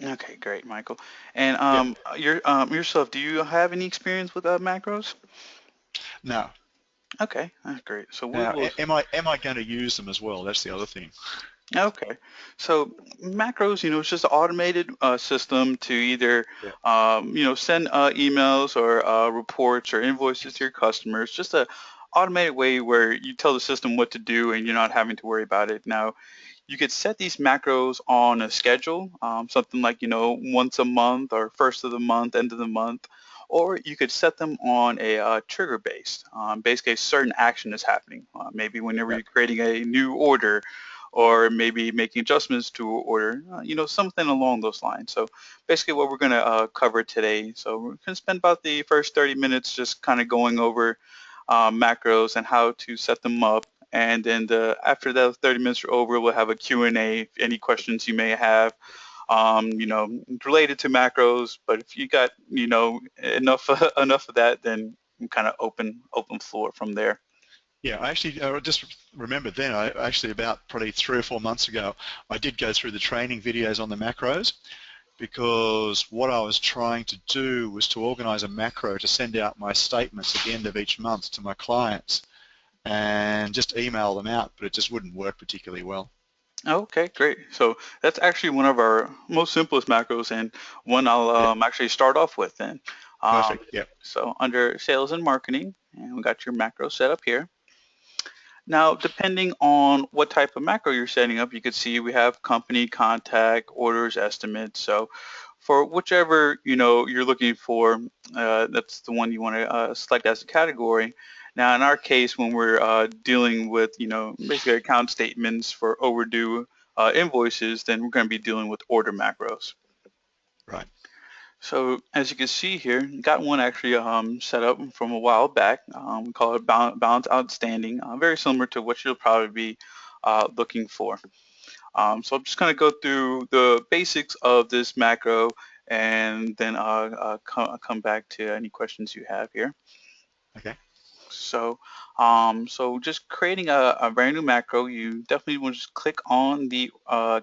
Okay, great, Michael. And Yeah. yourself, do you have any experience with macros? Now, Okay, that's great. So we now, will. am I going to use them as well? That's the other thing. Okay, so macros, it's just an automated system to either, Yeah. send emails or reports or invoices to your customers. Just a automated way where you tell the system what to do and you're not having to worry about it. Now, you could set these macros on a schedule, something like, once a month or first of the month, end of the month, or you could set them on a trigger based. Basically, a certain action is happening. Maybe whenever Yeah. you're creating a new order, or maybe making adjustments to an order, something along those lines. So basically, what we're going to cover today. So we're going to spend about the first 30 minutes just kind of going over macros and how to set them up, and then after the 30 minutes are over, we'll have a Q&A, any questions you may have, related to macros. But if you got, enough enough of that, then kind of open floor from there. Yeah, I actually just remembered then, I actually about probably 3 or 4 months ago, I did go through the training videos on the macros because what I was trying to do was to organize a macro to send out my statements at the end of each month to my clients and just email them out, but it just wouldn't work particularly well. Okay, great. So that's actually one of our most simplest macros, and one I'll Yeah, actually start off with then. Um, perfect. Yeah. so under sales and marketing, and we got your macro set up here. Now, depending on what type of macro you're setting up, you could see we have company, contact, orders, estimates. So for whichever, you're looking for, that's the one you want to select as a category. Now, in our case, when we're dealing with, basically account statements for overdue invoices, then we're going to be dealing with order macros. Right. So as you can see here, got one actually set up from a while back. We call it balance outstanding, very similar to what you'll probably be looking for. So I'm just going to go through the basics of this macro, and then come back to any questions you have here. Okay. So, so just creating a brand new macro, you definitely want to just click on the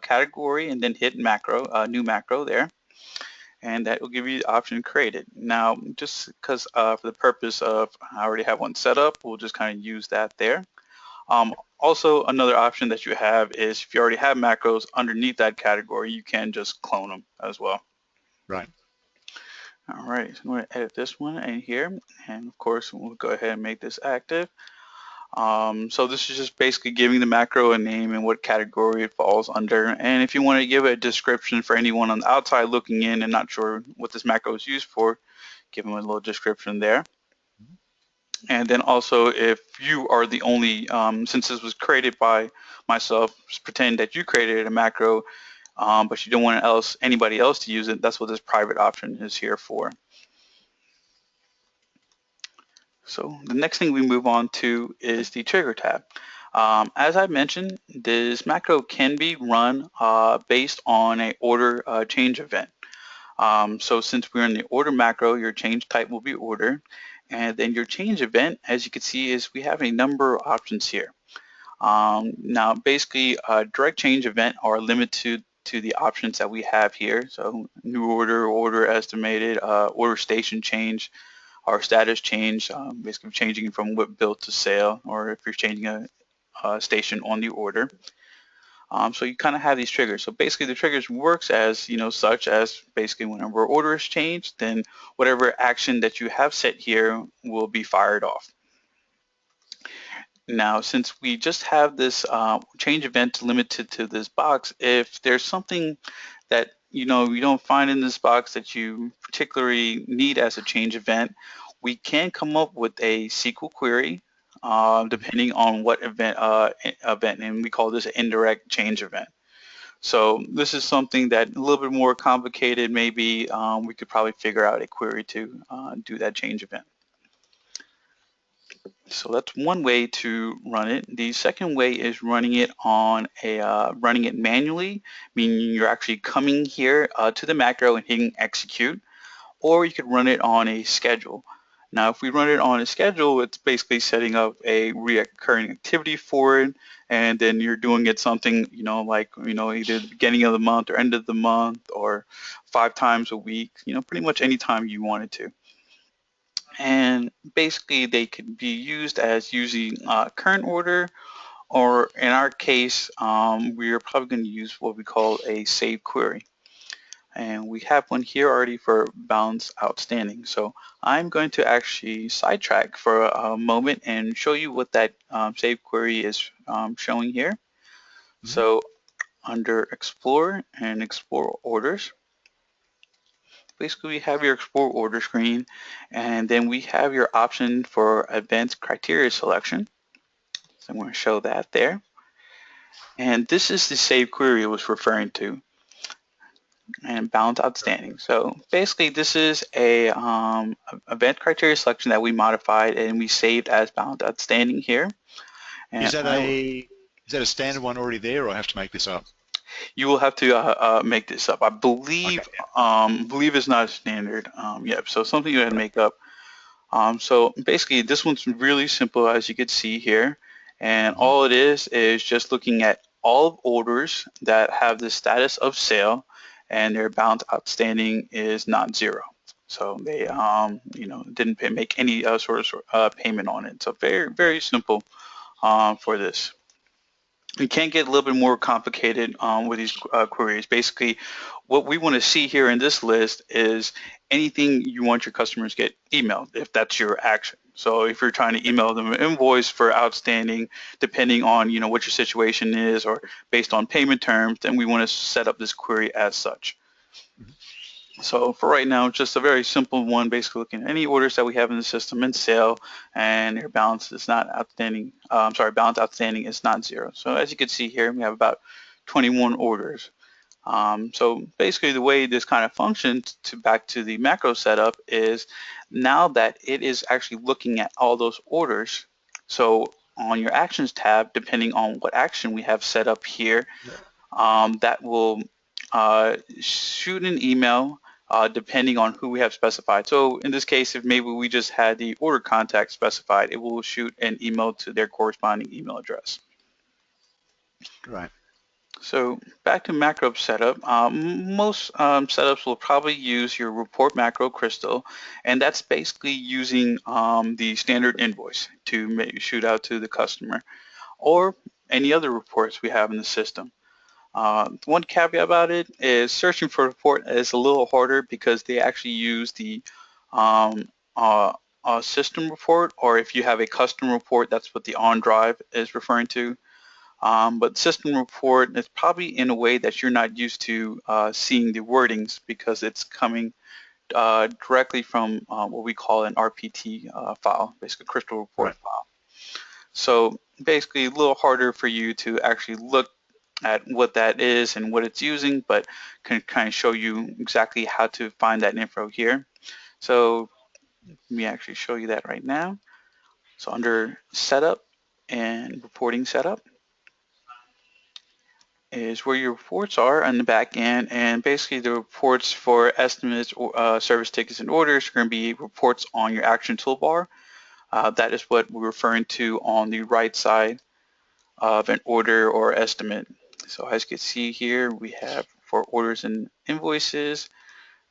category and then hit macro, new macro there, and that will give you the option to create it. Now, just because for the purpose of I already have one set up, we'll just kind of use that there. Also, another option that you have is if you already have macros underneath that category, you can just clone them as well. Right. All right, so I'm going to edit this one in here, and of course, we'll go ahead and make this active. So this is just basically giving the macro a name and what category it falls under. And if you want to give a description for anyone on the outside looking in and not sure what this macro is used for, give them a little description there. Mhm. And then also, if you are the only, since this was created by myself, just pretend that you created a macro, but you don't want anybody else to use it. That's what this private option is here for. So the next thing we move on to is the trigger tab. As I mentioned, this macro can be run based on a order change event. So since we're in the order macro, your change type will be order. And then your change event, as you can see, is we have a number of options here. Now, basically, direct change event are limited to the options that we have here. So new order, order estimated, order station change, or status change, basically changing from WIP build to sale, or if you're changing a station on the order. So you kind of have these triggers. So basically the triggers works as, such as basically whenever order is changed, then whatever action that you have set here will be fired off. Now, since we just have this change event limited to this box, if there's something that you don't find in this box that you particularly need as a change event, we can come up with a SQL query Mhm. depending on what event, and we call this an indirect change event. So this is something that a little bit more complicated. Maybe we could probably figure out a query to do that change event. So that's one way to run it. The second way is running it manually, meaning you're actually coming here to the macro and hitting execute, or you could run it on a schedule. Now, if we run it on a schedule, it's basically setting up a recurring activity for it, and then you're doing it something, like, either the beginning of the month or end of the month or 5 times a week, pretty much anytime you wanted to. And basically, they can be used as using current order, or in our case, we are probably going to use what we call a save query. And we have one here already for balance outstanding. So I'm going to actually sidetrack for a moment and show you what that save query is showing here. Mm-hmm. So under Explore and Explore Orders, basically we have your Explore Order screen, and then we have your option for Advanced Criteria Selection. So I'm going to show that there. And this is the save query it was referring to, and balance outstanding. So basically this is a event criteria selection that we modified and we saved as balance outstanding here. And is that a standard one already there, or I have to make this up? You will have to make this up. I believe Okay. believe it's not a standard. Yep. So something you had to make up. So basically this one's really simple, as you can see here, and all it is just looking at all orders that have the status of sale and their balance outstanding is not zero. So they didn't make any sort of payment on it. So very, very simple for this. We can get a little bit more complicated with these queries. Basically, what we want to see here in this list is anything you want your customers to get emailed, if that's your action. So if you're trying to email them an invoice for outstanding, depending on what your situation is or based on payment terms, then we want to set up this query as such. So for right now, just a very simple one, basically looking at any orders that we have in the system in sale, and their balance is not outstanding. Balance outstanding is not zero. So as you can see here, we have about 21 orders. So basically the way this kind of functions, back to the macro setup, is now that it is actually looking at all those orders. So on your actions tab, depending on what action we have set up here, that will shoot an email depending on who we have specified. So in this case, if maybe we just had the order contact specified, it will shoot an email to their corresponding email address. Right. So back to macro setup, most setups will probably use your report macro Crystal, and that's basically using the standard invoice to shoot out to the customer, or any other reports we have in the system. One caveat about it is searching for a report is a little harder because they actually use the um, system report, or if you have a custom report, that's what the OnDrive is referring to. But system report is probably in a way that you're not used to seeing the wordings, because it's coming directly from what we call an RPT file, basically Crystal report file. So basically a little harder for you to actually look at what that is and what it's using, but can kind of show you exactly how to find that info here. So let me actually show you that right now. So under setup and reporting setup is where your reports are on the back end, and basically the reports for estimates, or service tickets and orders are going to be reports on your action toolbar. That is what we're referring to on the right side of an order or estimate. So as you can see here, we have for orders and invoices,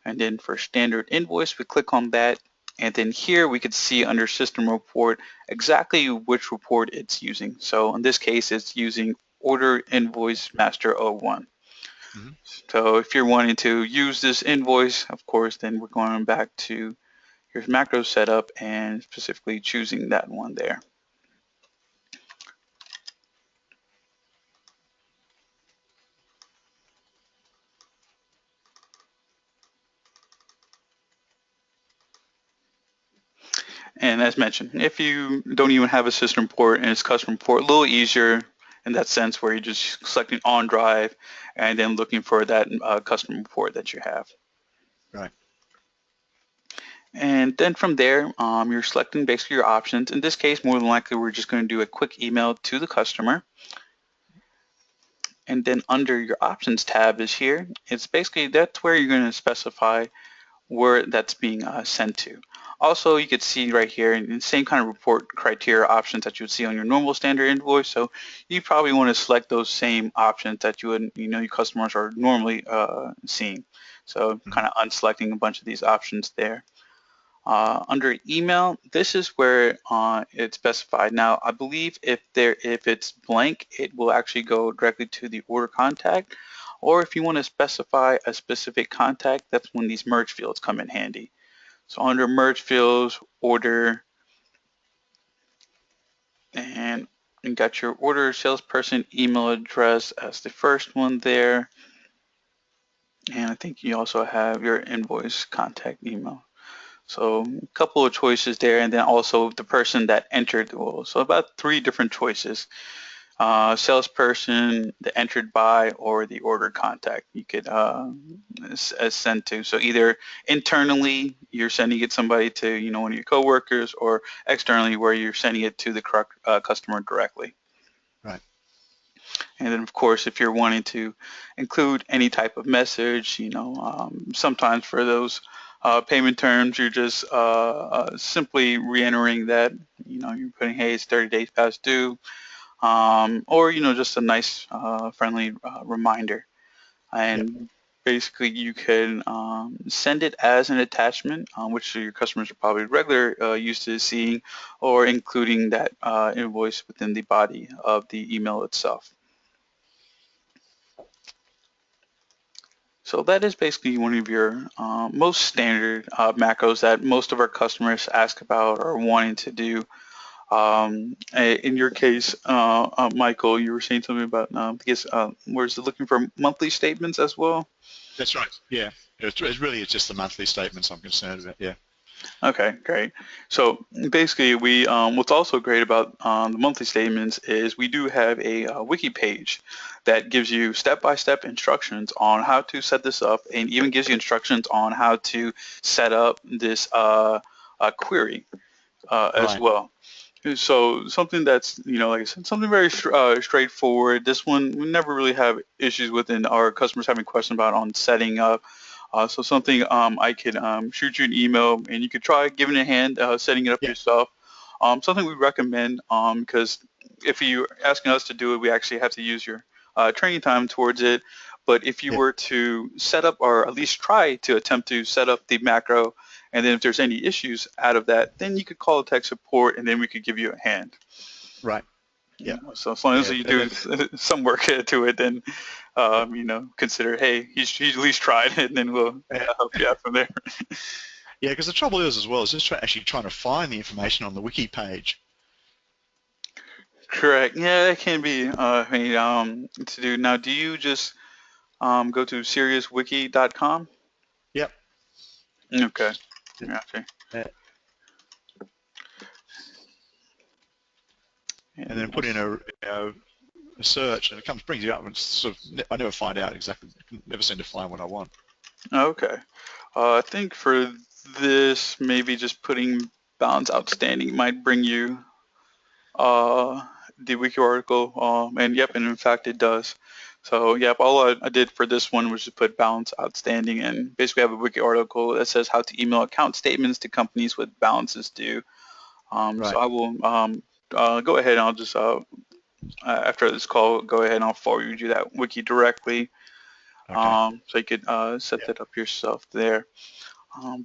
and then for standard invoice, we click on that. And then here we could see under system report exactly which report it's using. So in this case, it's using order invoice master 01. So if you're wanting to use this invoice, of course, then we're going back to your macro setup and specifically choosing that one there. And as mentioned, if you don't even have a system port and it's custom port, a little easier in that sense, where you're just selecting OnDrive and then looking for that custom port that you have. Right. And then from there, you're selecting basically your options. In this case, more than likely, we're just going to do a quick email to the customer. And then under your options tab is here. It's basically, that's where you're going to specify where that's being sent to. Also, you could see right here in the same kind of report criteria options that you would see on your normal standard invoice. So you probably want to select those same options that you would, your customers are normally seeing. So kind of unselecting a bunch of these options there. Under email, this is where it's specified. Now, I believe if it's blank, it will actually go directly to the order contact. Or if you want to specify a specific contact, that's when these merge fields come in handy. So under merge fields, order, and you got your order salesperson email address as the first one there. And I think you also have your invoice contact email. So a couple of choices there, and then also the person that entered the role. So about 3 different choices. Salesperson, the entered by, or the order contact you could send to. So either internally, you're sending it somebody to one of your coworkers, or externally, where you're sending it to the customer directly. Right. And then, of course, if you're wanting to include any type of message, sometimes for those payment terms, you're just simply re-entering that, you're putting, hey, it's 30 days past due, or, just a nice, friendly reminder. And basically, you can send it as an attachment, which your customers are probably used to seeing, or including that invoice within the body of the email itself. So that is basically one of your most standard macros that most of our customers ask about or wanting to do. In your case, Michael, you were saying something about, where's it looking for monthly statements as well? That's right. Yeah. It's just the monthly statements I'm concerned about. Yeah. Okay, great. So basically, what's also great about the monthly statements is we do have a wiki page that gives you step-by-step instructions on how to set this up, and even gives you instructions on how to set up this query as Right. well. So something that's, like I said, something very straightforward. This one we never really have issues with, and our customers having questions about on setting up. So something I could shoot you an email, and you could try giving it a hand, setting it up Yeah. yourself. Something we recommend, because if you're asking us to do it, we actually have to use your training time towards it. But if you Yeah. were to set up, or at least try to attempt to set up the macro, and then if there's any issues out of that, then you could call tech support, and then we could give you a hand. Right. Yeah. So as long as Yeah. you do some work to it, then consider, hey, he's at least tried, and then we'll help you out from there. Yeah, because the trouble is as well is just actually trying to find the information on the wiki page. Correct. Yeah, that can be to do. Now, do you just go to seriouswiki.com? Yep. Okay. Gotcha. And then put in a search, and it brings you up, and I never find out exactly. Never seem to find what I want. Okay. I think for this, maybe just putting balance outstanding might bring you the wiki article, and in fact it does. So yep, all I did for this one was just put balance outstanding, and basically have a wiki article that says how to email account statements to companies with balances due. Right. So I will go ahead and I'll just after this call, go ahead and I'll forward you that wiki directly, Okay. so you could set that up yourself there.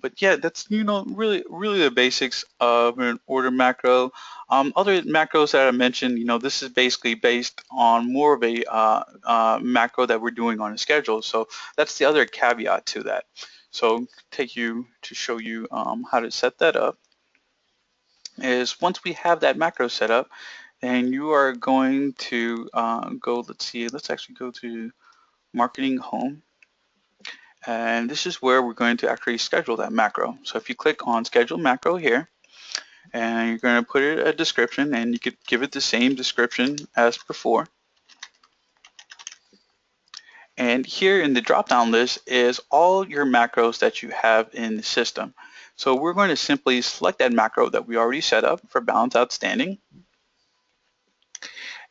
But yeah, that's really the basics of an order macro. Other macros that I mentioned, this is basically based on more of a macro that we're doing on a schedule. So that's the other caveat to that. So take you to show you how to set that up. Is once we have that macro set up, then you are going to go. Let's see. Let's actually go to Marketing Home. And this is where we're going to actually schedule that macro. So if you click on schedule macro here, and you're going to put it a description, and you could give it the same description as before. And here in the drop-down list is all your macros that you have in the system. So we're going to simply select that macro that we already set up for balance outstanding.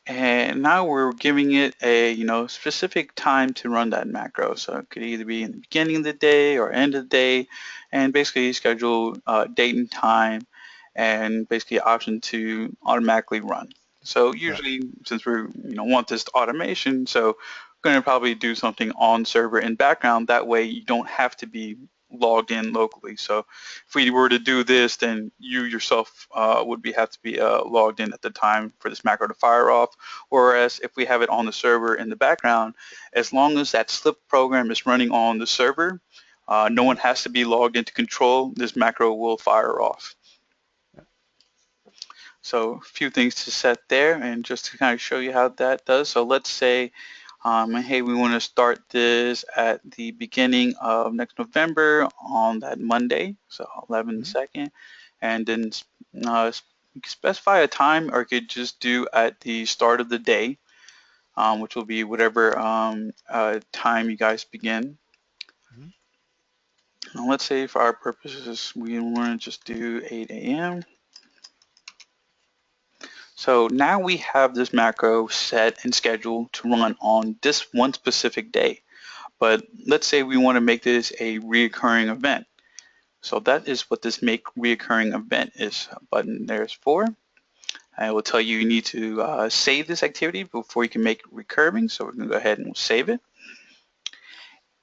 And now we're giving it a specific time to run that macro. So it could either be in the beginning of the day or end of the day, and basically schedule date and time, and basically option to automatically run. So Right. usually, since we want this automation, so we're going to probably do something on server in background. That way, you don't have to be logged in locally. So if we were to do this, then you yourself would have to be logged in at the time for this macro to fire off. Whereas if we have it on the server in the background, as long as that slip program is running on the server, no Mm-hmm. one has to be logged into control. This macro will fire off. So a few things to set there, and just to kind of show you how that does. So let's say, hey, we want to start this at the beginning of next November on that Monday, so 11/2, and then you can specify a time, or you could just do at the start of the day, which will be whatever time you guys begin. Mm-hmm. Now, let's say for our purposes, we want to just do 8 a.m. So now we have this macro set and scheduled to run on this one specific day. But let's say we want to make this a reoccurring event. So that is what this make reoccurring event is button there's for. I will tell you need to save this activity before you can make it recurring. So we're going to go ahead and save it.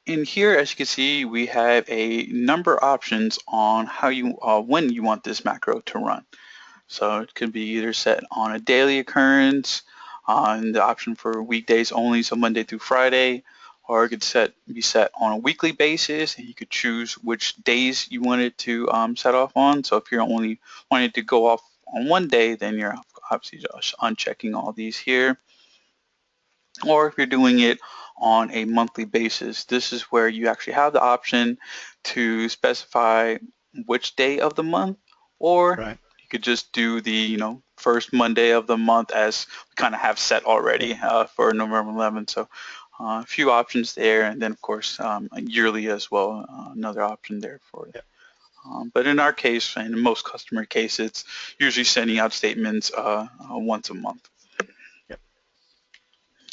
In here, as you can see, we have a number of options on how you when you want this macro to run. So it could be either set on a daily occurrence, on the option for weekdays only, so Monday through Friday, or it could be set on a weekly basis, and you could choose which days you want it to set off on. So if you're only wanting to go off on one day, then you're obviously just unchecking all these here. Or if you're doing it on a monthly basis, this is where you actually have the option to specify which day of the month, or Right. you could just do the first Monday of the month as we kind of have set Yep. already for November 11th. So a few options there, and then of course yearly as well, another option there for it. Yep. But in our case, and in most customer cases, it's usually sending out statements once a month. Yep.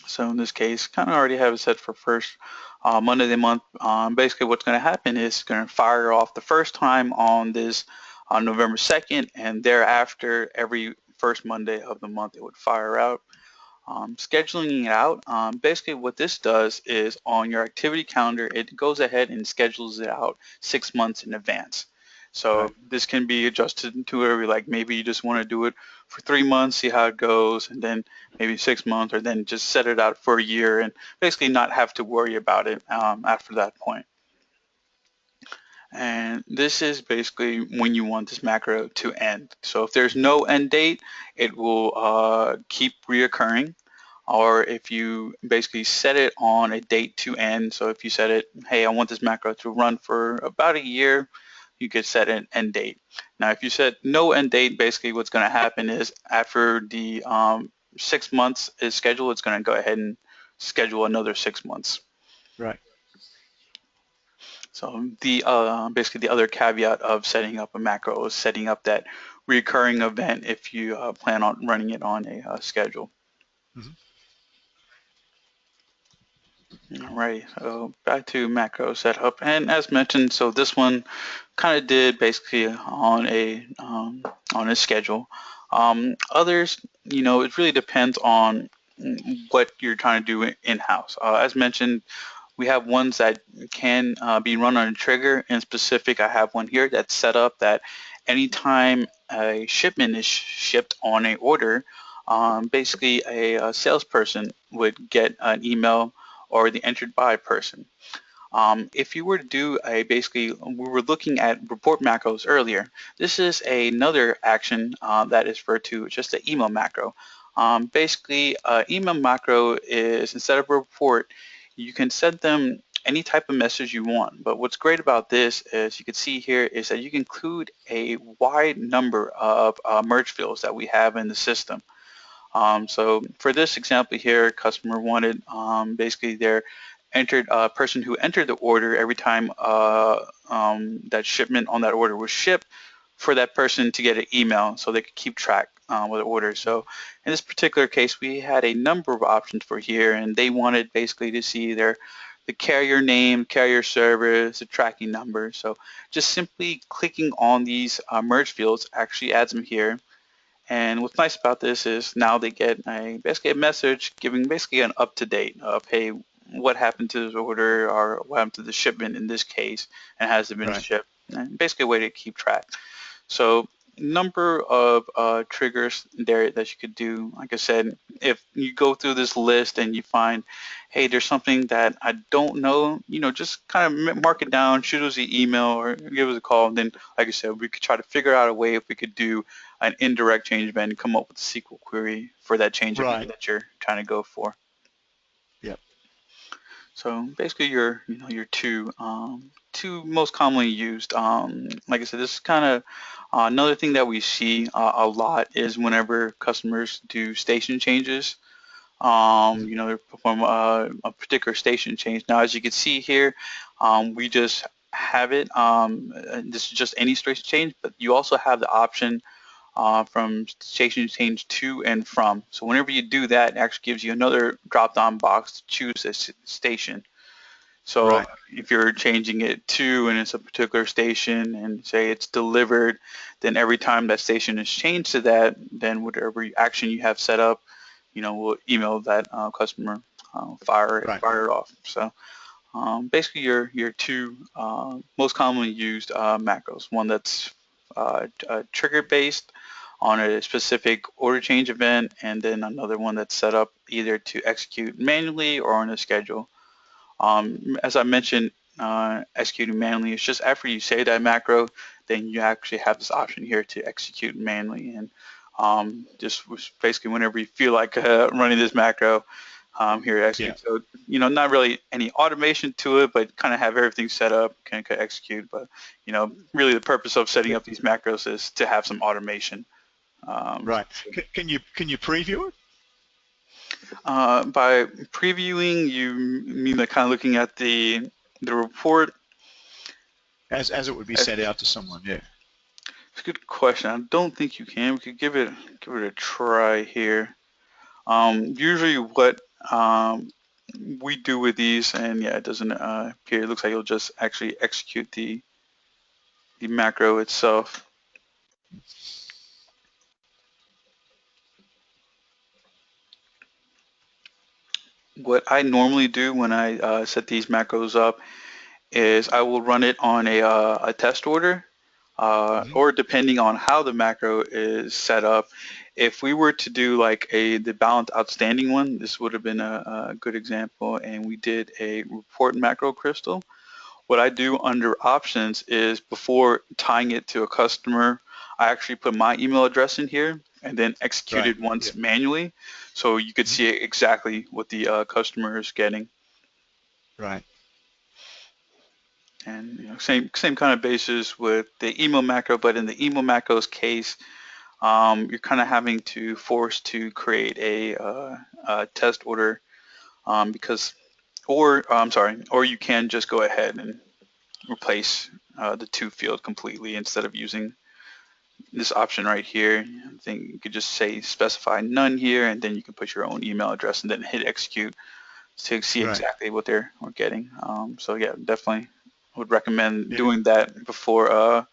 So in this case, kind of already have it set for first Monday of the month. Basically, what's going to happen is it's going to fire off the first time on this on November 2nd, and thereafter, every first Monday of the month, it would fire out. Scheduling it out, basically what this does is on your activity calendar, it goes ahead and schedules it out 6 months in advance. Right. So this can be adjusted to whatever, like maybe you just want to do it for 3 months, see how it goes, and then maybe 6 months, or then just set it out for a year and basically not have to worry about it after that point. And this is basically when you want this macro to end. So if there's no end date, it will keep reoccurring. Or if you basically set it on a date to end, so if you set it, hey, I want this macro to run for about a year, you could set an end date. Now, if you set no end date, basically what's going to happen is after the 6 months is scheduled, it's going to go ahead and schedule another 6 months. Right. So the basically the other caveat of setting up a macro is setting up that recurring event if you plan on running it on a schedule. Mm-hmm. Alright, so back to macro setup, and as mentioned, so this one kind of did basically on a schedule. Others, it really depends on what you're trying to do in-house. As mentioned, we have ones that can be run on a trigger. In specific, I have one here that's set up that anytime a shipment is shipped on a order, basically a salesperson would get an email or the entered by person. If you were to do basically, we were looking at report macros earlier. This is another action that is referred to just the email macro. Basically, email macro is instead of a report, you can send them any type of message you want. But what's great about this is you can see here is that you can include a wide number of merge fields that we have in the system. So for this example here, customer wanted basically their entered person who entered the order every time that shipment on that order was shipped for that person to get an email so they could keep track with the order. So in this particular case, we had a number of options for here, and they wanted basically to see the carrier name, carrier service, the tracking number. So just simply clicking on these merge fields actually adds them here. And what's nice about this is now they get basically a message giving basically an up-to-date of, hey, what happened to this order or what happened to the shipment in this case, and has it been Right. shipped? And basically a way to keep track. So number of triggers there that you could do. Like I said, if you go through this list and you find, hey, there's something that I don't know, just kind of mark it down, shoot us an email or give us a call. And then, like I said, we could try to figure out a way if we could do an indirect change event and come up with a SQL query for that change event Right. that you're trying to go for. Yep. So basically, your two most commonly used. Like I said, this is kind of another thing that we see a lot is whenever customers do station changes. They perform a particular station change. Now, as you can see here, we just have it. This is just any station change, but you also have the option from station change to and from. So whenever you do that, it actually gives you another drop-down box to choose a station. So Right. if you're changing it to and it's a particular station and say it's delivered, then every time that station is changed to that, then whatever action you have set up, will email that customer, Right. fire it off. So basically your two most commonly used macros, one that's trigger based on a specific order change event, and then another one that's set up either to execute manually or on a schedule. As I mentioned, executing manually is just after you say that macro, then you actually have this option here to execute manually. And just basically whenever you feel like running this macro, here to Yeah. execute. So, not really any automation to it, but kind of have everything set up, can execute. But, really the purpose of setting Yeah. up these macros is to have some automation. Right. Can you preview it By previewing, you mean like kind of looking at the report. as it would be sent out to someone? Yeah. It's a good question. I don't think you can. We could give it a try here. Usually what we do with these, and yeah, it doesn't appear. It looks like you'll just actually execute the macro itself. What I normally do when I set these macros up is I will run it on a test order, Hmm. or depending on how the macro is set up. If we were to do like the balance outstanding one, this would have been a good example, and we did a report macro crystal. What I do under options is before tying it to a customer, I actually put my email address in here and then execute Right. it Yeah. once manually, so you could Hmm. see exactly what the customer is getting. Right. And same kind of basis with the email macro, but in the email macro's case, you're kind of having to force to create a test order because, or I'm sorry, or you can just go ahead and replace the to field completely instead of using this option right here. I think you could just say specify none here, and then you can put your own email address and then hit execute to see Right. exactly what they're getting. So yeah, definitely would recommend Yeah. doing that before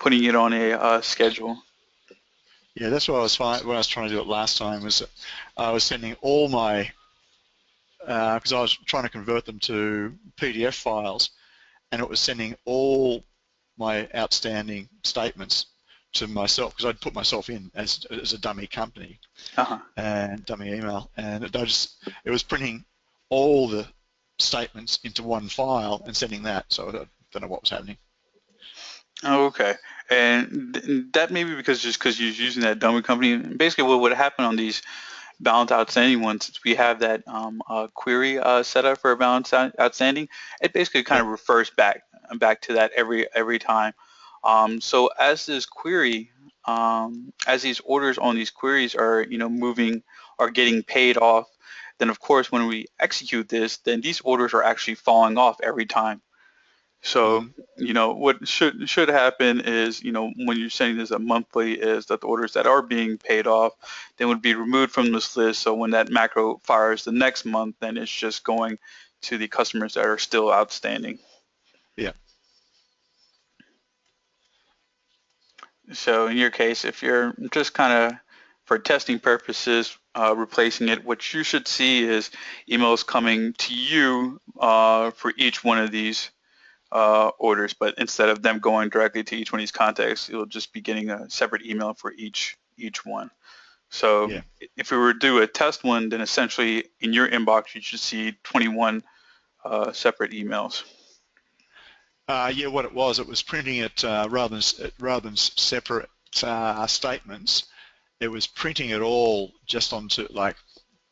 putting it on a schedule. Yeah. That's what I was fine when I was trying to do it last time. Was I was sending all my because I was trying to convert them to PDF files, and it was sending all my outstanding statements to myself because I'd put myself in as a dummy company Uh-huh. and dummy email, and it was printing all the statements into one file and sending that. So I don't know what was happening. Oh, okay. And that may be because you're using that dummy company. Basically, what would happen on these balance outstanding ones, since we have that query set up for a balance outstanding, it basically kind Yep. of refers back to that every time. So as this query, as these orders on these queries are moving or getting paid off, then of course when we execute this, then these orders are actually falling off every time. So, Mhm. what should happen is, when you're sending this a monthly, is that the orders that are being paid off then would be removed from this list. So when that macro fires the next month, then it's just going to the customers that are still outstanding. Yeah. So in your case, if you're just kind of for testing purposes, replacing it, what you should see is emails coming to you for each one of these orders, but instead of them going directly to each one of these contacts, you'll just be getting a separate email for each one. So Yeah. if we were to do a test one, then essentially in your inbox you should see 21 separate emails. Yeah, what it was printing it rather than separate statements. It was printing it all just onto like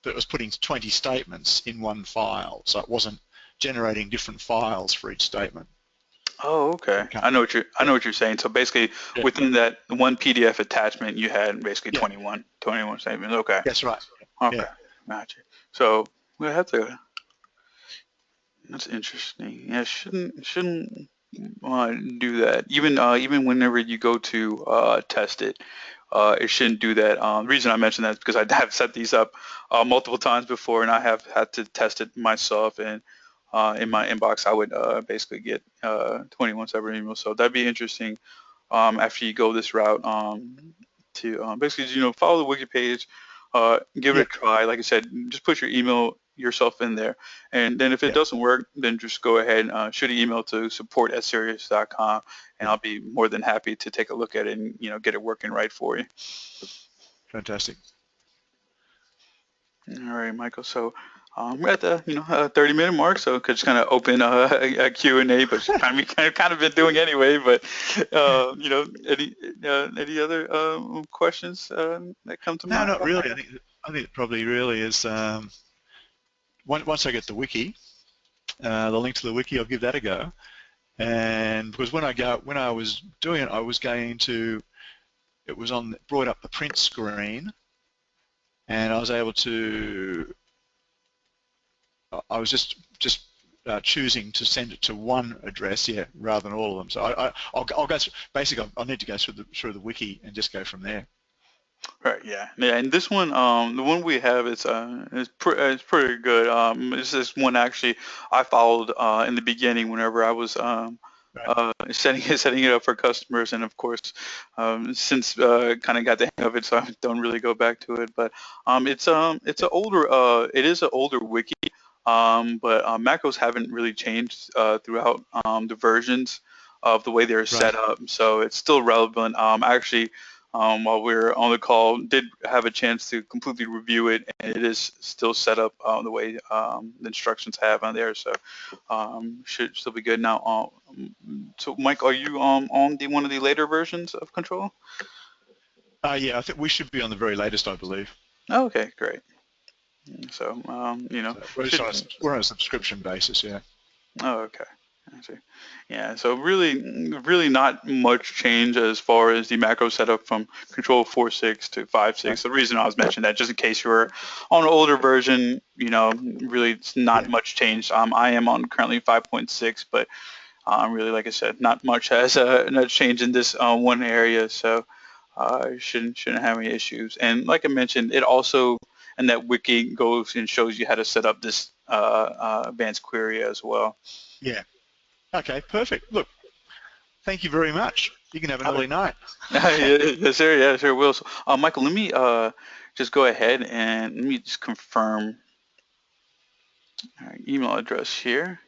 it was putting 20 statements in one file, so it wasn't generating different files for each statement. Oh, okay. Okay. I know what you're saying. So basically, Yeah, within that one PDF attachment, you had basically yeah, 21 statements. Okay. that's right. Okay. Yeah, Gotcha. So we have to. That's interesting. Yeah, shouldn't do that. Even whenever you go to test it, it shouldn't do that. The reason I mention that is because I have set these up multiple times before, and I have had to test it myself. And in my inbox, I would basically get 21 separate emails. So that'd be interesting after you go this route to basically follow the wiki page, give it yeah, a try. Like I said, just put your email yourself in there, and then if it yeah, doesn't work, then just go ahead and shoot an email to support@sirius.com, and yeah. I'll be more than happy to take a look at it and get it working right for you. Fantastic. All right, Michael. So we're at the 30-minute mark, so could just kind of open a Q&A, but kind of been doing anyway. But any other questions that come to No, mind? not really. I think it probably really is. Once I get the wiki, the link to the wiki, I'll give that a go. And because when I was doing it, I was going to it was on brought up the print screen, and I was able to I was just choosing to send it to one address, yeah, rather than all of them. So I'll go through, basically I'll need to go through the wiki and just go from there. Right, yeah. And this one, the one we have it's pretty good. It's this one actually I followed in the beginning whenever I was Right. setting it up for customers, and of course, since kind of got the hang of it, so I don't really go back to it. But it's Yeah. an older wiki, but macros haven't really changed throughout the versions of the way they're Right. set up, so it's still relevant. Actually while we were on the call, did have a chance to completely review it, and it is still set up the way the instructions have on there. So should still be good now. So Mike, are you on the one of the later versions of Control? Yeah, I think we should be on the very latest, I believe. Oh, okay, great. So So we're just should. we're on a subscription basis, yeah. Oh, okay. I see. Yeah, so really not much change as far as the macro setup from Control 4.6 to Right. 5.6. The reason I was mentioning that, just in case you were on an older version, really it's not Yeah. much change. I am on currently 5.6, but really, like I said, not much has not changed in this one area, so shouldn't have any issues. And like I mentioned, it also and that wiki goes and shows you how to set up this advanced query as well. Yeah. Okay, perfect. Look, thank you very much. You can have an All right. early night. Yes, sir. Yeah, sure will. So, Michael, let me just go ahead and let me just confirm our email address here.